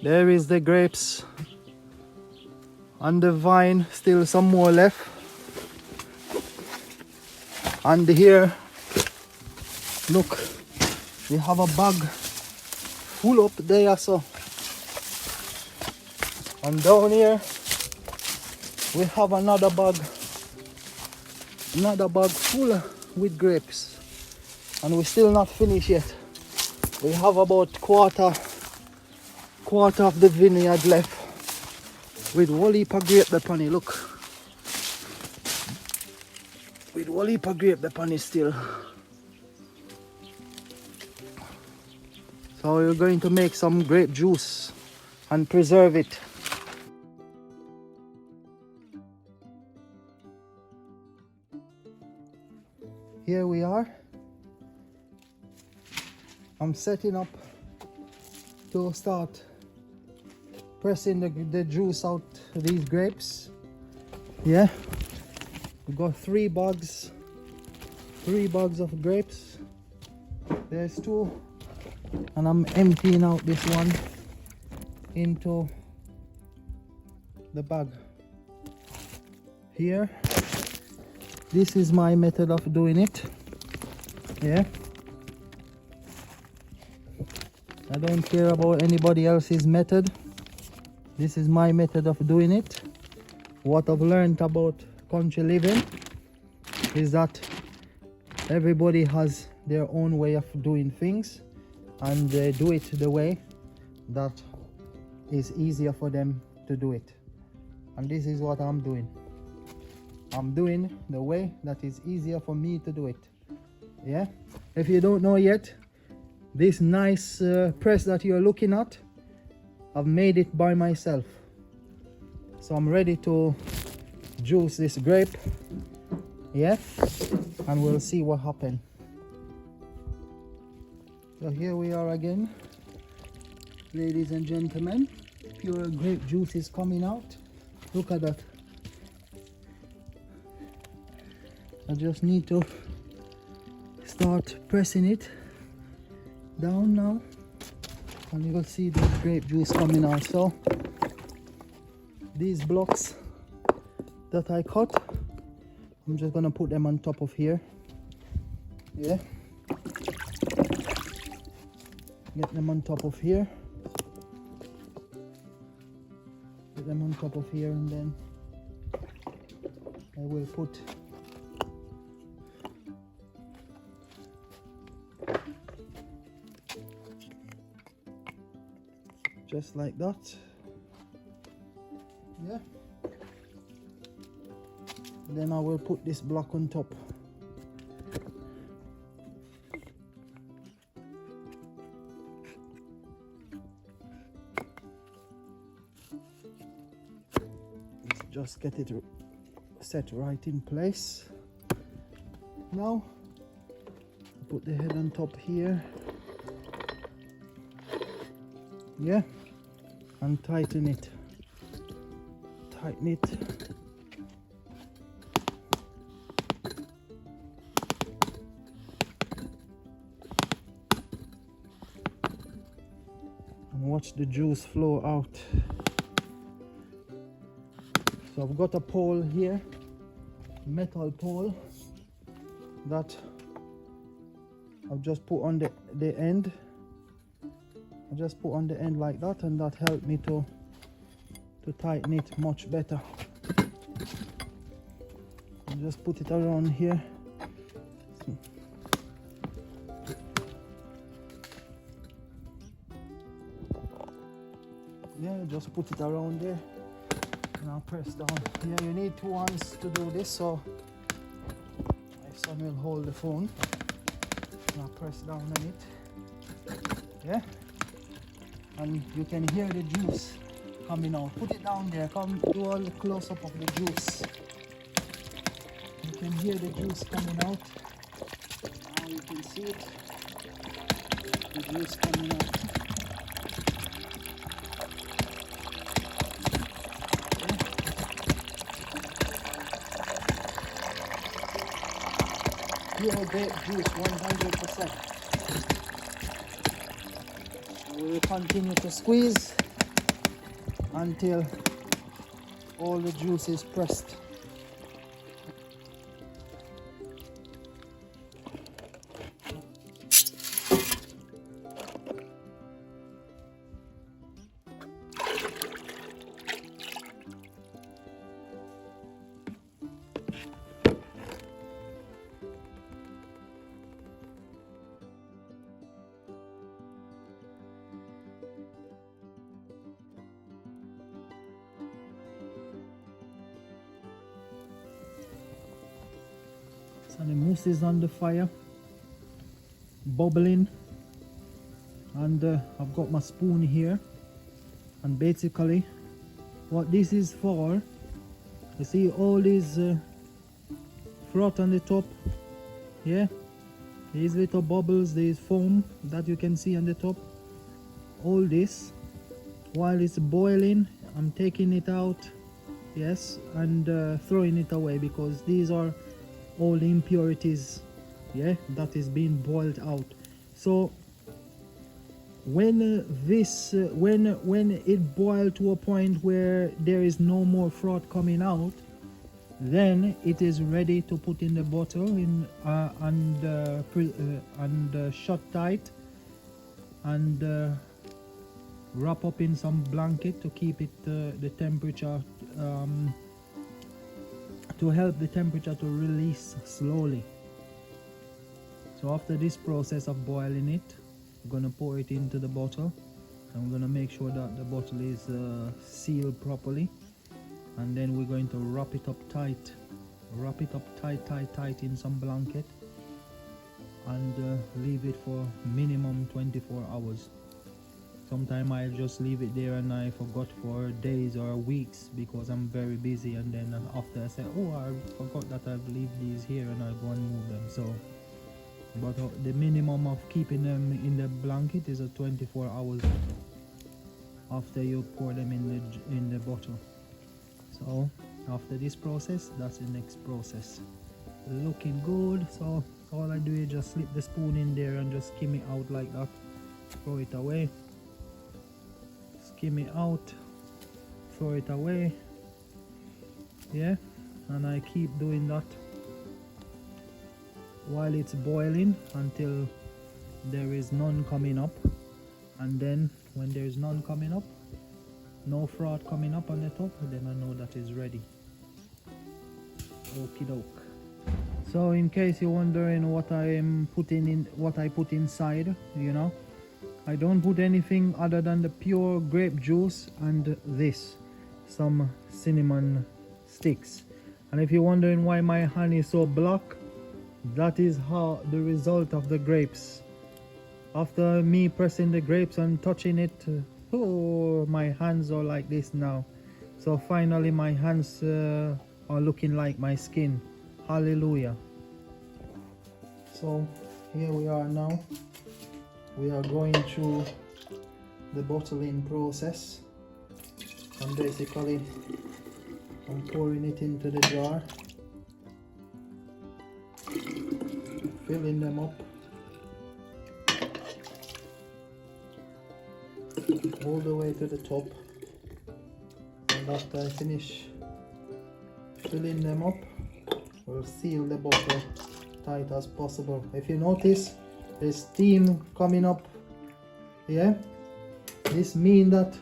There is the grapes on the vine, still some more left. And here, look, we have a bag full up there, so. And down here, we have another bag full with grapes. And we're still not finished yet. We have about quarter of the vineyard left with whole heap of grape upon it. Look, with whole heap of grape upon it still. So we're going to make some grape juice and preserve it. Here we are. I'm setting up to start pressing the juice out of these grapes. Yeah, we got 3 bags of grapes. There's 2, and I'm emptying out this one into the bag. Here, this is my method of doing it. Yeah, I don't care about anybody else's method. This is my method of doing it. What I've learned about country living is that everybody has their own way of doing things, and they do it the way that is easier for them to do it. And this is what I'm doing. I'm doing the way that is easier for me to do it. Yeah, if you don't know yet, this nice press that you're looking at, I've made it by myself. So I'm ready to juice this grape. Yeah, and we'll see what happens. So here we are again, ladies and gentlemen. Pure grape juice is coming out. Look at that. I just need to start pressing it down now, and you will see the grape juice coming out. So these blocks that I cut, I'm just gonna put them on top of here. Yeah, get them on top of here, get them on top of here, and then I will put just like that. Yeah, then I will put this block on top. Let's just get it set right in place. Now put the head on top here. Yeah, and tighten it. Tighten it. And watch the juice flow out. So I've got a pole here, metal pole, that I've just put on the end. I just put on the end like that, and that helped me to tighten it much better. I just put it around here. Yeah, just put it around there, and I'll press down. Yeah, you need 2 hands to do this, so my son will hold the phone, and I'll press down on it. Yeah, and you can hear the juice coming out. Put it down there. Come do a close up of the juice. You can hear the juice coming out. Now you can see it. The juice coming out. Pure grape juice, 100%. We will continue to squeeze until all the juice is pressed. So the mousse is on the fire, bubbling, and I've got my spoon here, and basically what this is for, you see all these froth on the top, yeah, these little bubbles, these foam that you can see on the top, all this, while it's boiling, I'm taking it out, yes, and throwing it away, because these are all the impurities, yeah, that is being boiled out. So when when it boiled to a point where there is no more froth coming out, then it is ready to put in the bottle in and shut tight and wrap up in some blanket to keep it the temperature, to help the temperature to release slowly. So after this process of boiling it, we're going to pour it into the bottle, and we're going to make sure that the bottle is sealed properly, and then we're going to wrap it up tight in some blanket, and leave it for minimum 24 hours. Sometimes I'll just leave it there and I forgot for days or weeks because I'm very busy, and then after I say, oh, I forgot that I've leave these here, and I go and move them. So but the minimum of keeping them in the blanket is 24 hours after you pour them in the bottle. So after this process, that's the next process. Looking good. So all I do is just slip the spoon in there and just skim it out like that, throw it away, skim it out, throw it away, yeah, and I keep doing that while it's boiling until there is none coming up, and then when there is none coming up, no froth coming up on the top, then I know that is ready. Okie doke. So in case you're wondering what I'm putting in, what I put inside, you know, I don't put anything other than the pure grape juice and this, some cinnamon sticks. And if you're wondering why my hand is so black, that is how the result of the grapes. After me pressing the grapes and touching it, oh, my hands are like this now. So finally my hands are looking like my skin. Hallelujah. So here we are now. We are going through the bottling process, and basically I'm pouring it into the jar, filling them up all the way to the top, and after I finish filling them up, we'll seal the bottle tight as possible. If you notice, there's steam coming up, yeah, this means that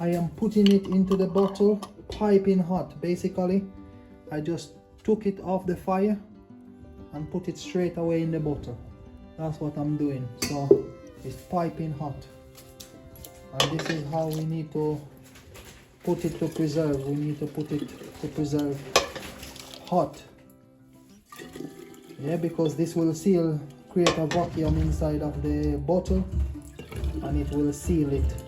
I am putting it into the bottle piping hot. Basically I just took it off the fire and put it straight away in the bottle. That's what I'm doing. So it's piping hot, and this is how we need to put it to preserve. We need to put it to preserve hot, yeah, because this will seal, create a vacuum inside of the bottle, and it will seal it,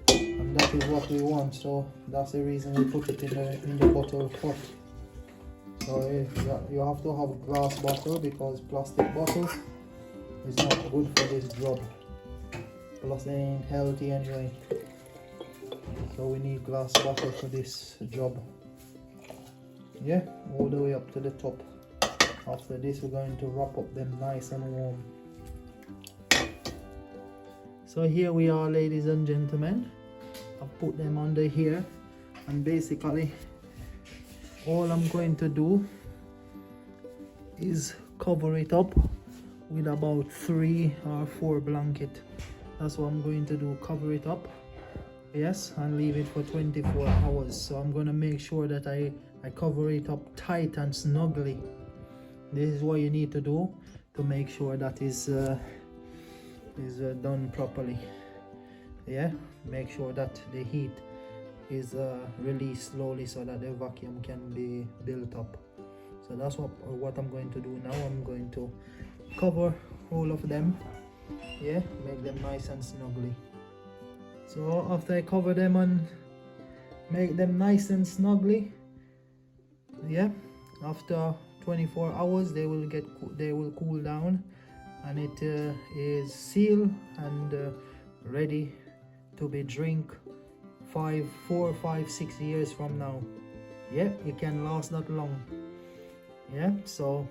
and that is what we want. So that's the reason we put it in the bottle hot. So you have to have a glass bottle, because plastic bottle is not good for this job, plus they ain't healthy anyway. So we need glass bottle for this job, yeah, all the way up to the top. After this we're going to wrap up them nice and warm. So here we are, ladies and gentlemen, I've put them under here, and basically all I'm going to do is cover it up with about 3 or 4 blankets. That's what I'm going to do, cover it up, yes, and leave it for 24 hours. So I'm going to make sure that I cover it up tight and snugly. This is what you need to do to make sure that is done properly. Yeah, make sure that the heat is released slowly so that the vacuum can be built up. So that's what I'm going to do now. I'm going to cover all of them, yeah, make them nice and snugly. So after I cover them and make them nice and snugly, yeah, after 24 hours they will cool down, and it is sealed and ready to be drink 4, 5, 6 years from now. Yeah, it can last that long. Yeah, so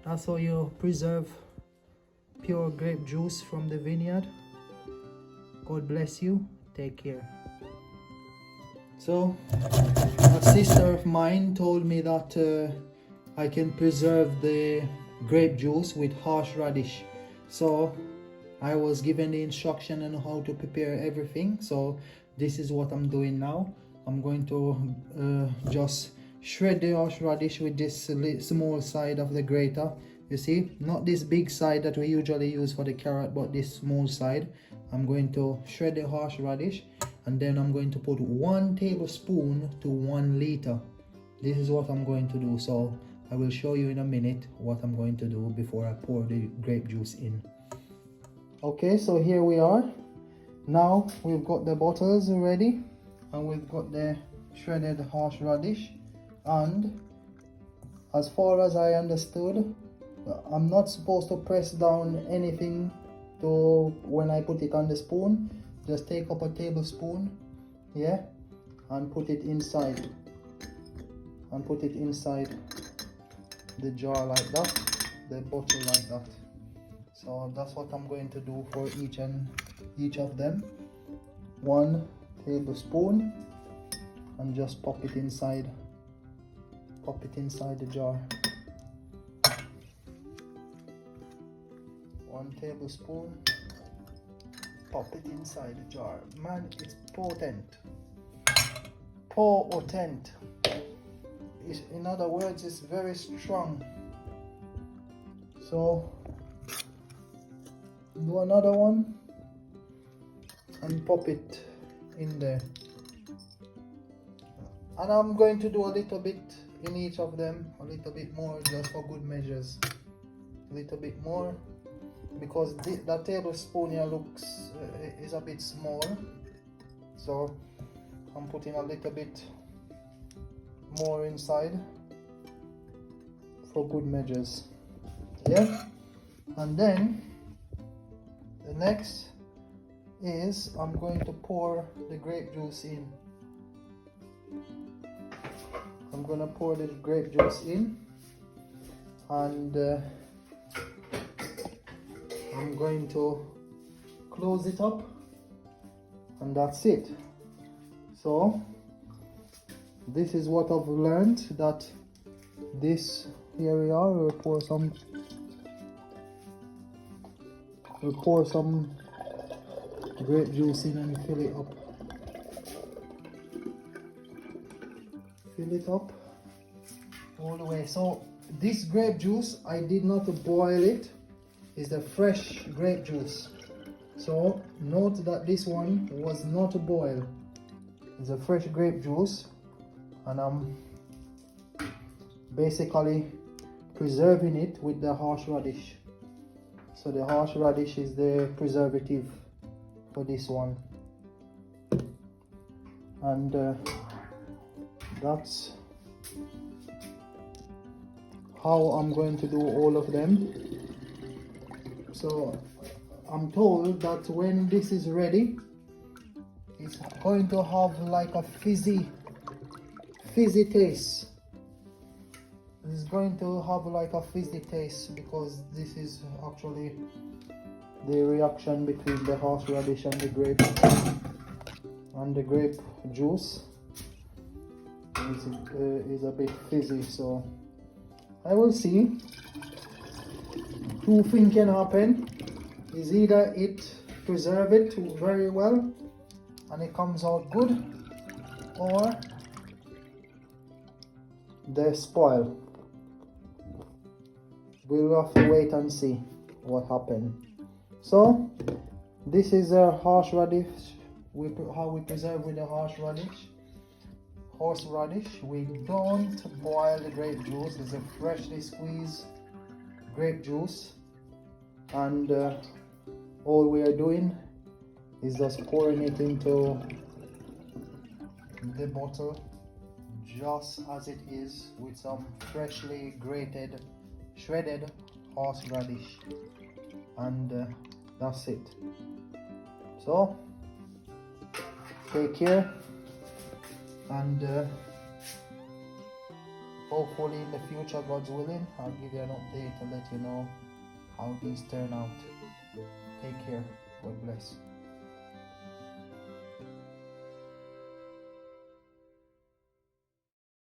that's how you preserve pure grape juice from the vineyard. God bless you. Take care. So a sister of mine told me that I can preserve the grape juice with horseradish. So I was given the instruction on how to prepare everything. So this is what I'm doing now. I'm going to just shred the horseradish with this small side of the grater. You see, not this big side that we usually use for the carrot, but this small side. I'm going to shred the horseradish, and then I'm going to put 1 tablespoon to 1 liter. This is what I'm going to do. So I will show you in a minute what I'm going to do before I pour the grape juice in. Okay, so here we are. Now we've got the bottles ready, and we've got the shredded horseradish. And as far as I understood, I'm not supposed to press down anything when I put it on the spoon. Just take up a tablespoon, yeah, and put it inside, the jar like that, the bottle like that. So that's what I'm going to do for each of them. 1 tablespoon, and just pop it inside the jar. 1 tablespoon, pop it inside the jar. Man, it's potent. In other words, it's very strong. So do another one and pop it in there. And I'm going to do a little bit in each of them, a little bit more, just for good measures. A little bit more, because that tablespoon here looks is a bit small, so I'm putting a little bit more inside for good measures. Yeah, and then the next is I'm going to pour the grape juice in. I'm gonna pour the grape juice in, and I'm going to close it up, and that's it. So this is what I've learned, that this, here we are, we'll pour some grape juice in and fill it up. Fill it up all the way. So this grape juice, I did not boil it. It's the fresh grape juice. So note that this one was not boiled. It's a fresh grape juice, and I'm basically preserving it with the horseradish. So the horseradish is the preservative for this one, and that's how I'm going to do all of them. So I'm told that when this is ready, it's going to have like a fizzy taste. It's going to have like a fizzy taste, because this is actually the reaction between the horseradish and the grape. and the grape juice is a bit fizzy, so I will see. Two things can happen. Is either it preserve it very well and it comes out good, or they spoil. We'll have to wait and see what happened. So this is a horseradish. How we preserve with the horseradish. We don't boil the grape juice. It's a freshly squeezed grape juice, and all we are doing is just pouring it into the bottle just as it is, with some freshly shredded horseradish, and that's it. So take care, and hopefully in the future, God's willing, I'll give you an update and let you know how these turn out. Take care. God bless.